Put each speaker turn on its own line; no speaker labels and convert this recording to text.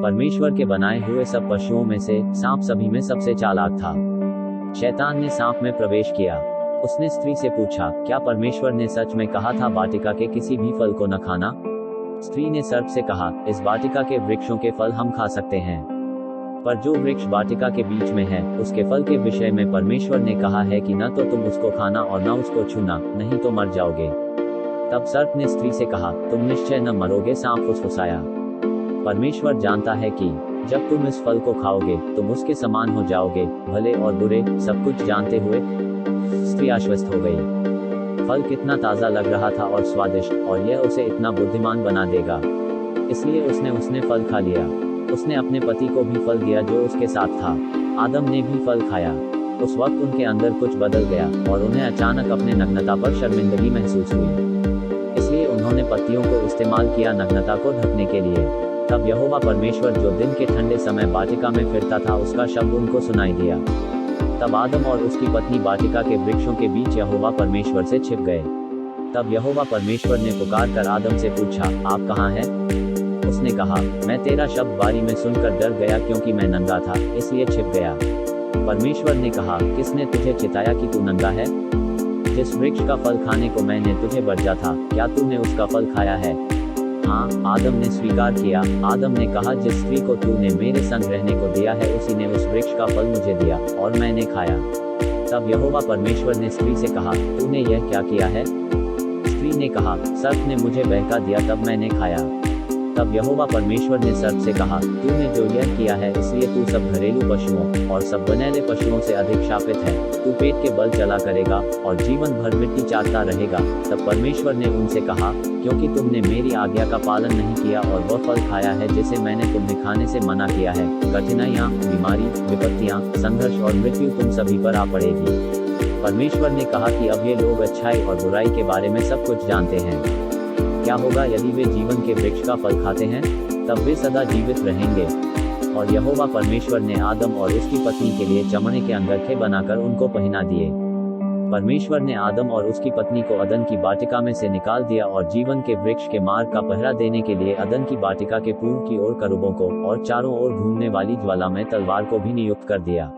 परमेश्वर के बनाए हुए सब पशुओं में से सांप सभी में सबसे चालाक था। शैतान ने सांप में प्रवेश किया। उसने स्त्री से पूछा, क्या परमेश्वर ने सच में कहा था वाटिका के किसी भी फल को न खाना? स्त्री ने सर्प से कहा, इस वाटिका के वृक्षों के फल हम खा सकते हैं, पर जो वृक्ष वाटिका के बीच में है उसके फल के विषय में परमेश्वर ने कहा है कि न तो तुम उसको खाना और न उसको छूना, नहीं तो मर जाओगे। तब सर्प ने स्त्री से कहा, तुम निश्चय न मरोगे। सांप फुसफुसाया, परमेश्वर जानता है कि जब तुम इस फल को खाओगे तुम उसके समान हो जाओगे, भले और बुरे सब कुछ जानते हुए। स्त्री आश्वस्त हो गई। फल कितना ताजा लग रहा था और स्वादिष्ट, और यह उसे इतना बुद्धिमान बना देगा, इसलिए उसने फल खा लिया। उसने अपने पति को भी फल दिया जो उसके साथ था। आदम ने भी फल खाया। उस वक्त उनके अंदर कुछ बदल गया और उन्हें अचानक अपने नग्नता पर शर्मिंदगी महसूस हुई, इसलिए उन्होंने पत्तियों को इस्तेमाल किया नग्नता को ढकने के लिए। तब यहोवा परमेश्वर जो दिन के ठंडे समय वाटिका में फिरता था उसका शब्द उनको सुनाई दिया। तब आदम और उसकी पत्नी वाटिका के वृक्षों के बीच यहोवा परमेश्वर से छिप गए। तब यहोवा परमेश्वर ने पुकार कर आदम से पूछा, आप कहाँ हैं? उसने कहा, मैं तेरा शब्द बारी में सुनकर डर गया क्योंकि मैं नंगा था, इसलिए छिप गया। परमेश्वर ने कहा, किसने तुझे चिताया कि तू नंगा है? जिस वृक्ष का फल खाने को मैंने तुझे वर्जा था, क्या तूने उसका फल खाया है? हाँ, आदम ने स्वीकार किया। आदम ने कहा, जिस स्त्री को तूने मेरे संग रहने को दिया है उसी ने उस वृक्ष का फल मुझे दिया और मैंने खाया। तब यहोवा परमेश्वर ने स्त्री से कहा, तूने यह क्या किया है? स्त्री ने कहा, सर्प ने मुझे बहका दिया तब मैंने खाया। तब यहोवा परमेश्वर ने सर्प से कहा, तूने जो यह किया है इसलिए तू सब घरेलू पशुओं और सब बनैले पशुओं से अधिक शापित है। तू पेट के बल चला करेगा और जीवन भर मिट्टी चाटता रहेगा। तब परमेश्वर ने उनसे कहा, क्योंकि तुमने मेरी आज्ञा का पालन नहीं किया और वह फल खाया है जिसे मैंने तुम्हें खाने से मना किया है, कठिनाइयाँ, बीमारी, विपत्तियाँ, संघर्ष और मृत्यु तुम सभी पर आ पड़ेगी। परमेश्वर ने कहा कि अब ये लोग अच्छाई और बुराई के बारे में सब कुछ जानते हैं। क्या होगा यदि वे जीवन के वृक्ष का फल खाते हैं? तब वे सदा जीवित रहेंगे। और यहोवा परमेश्वर ने आदम और उसकी पत्नी के लिए चमड़े के अंगरखे बनाकर उनको पहना दिए। परमेश्वर ने आदम और उसकी पत्नी को अदन की वाटिका में से निकाल दिया और जीवन के वृक्ष के मार्ग का पहरा देने के लिए अदन की वाटिका के पूर्व की ओर करूबों को और चारों ओर घूमने वाली ज्वालामय तलवार को भी नियुक्त कर दिया।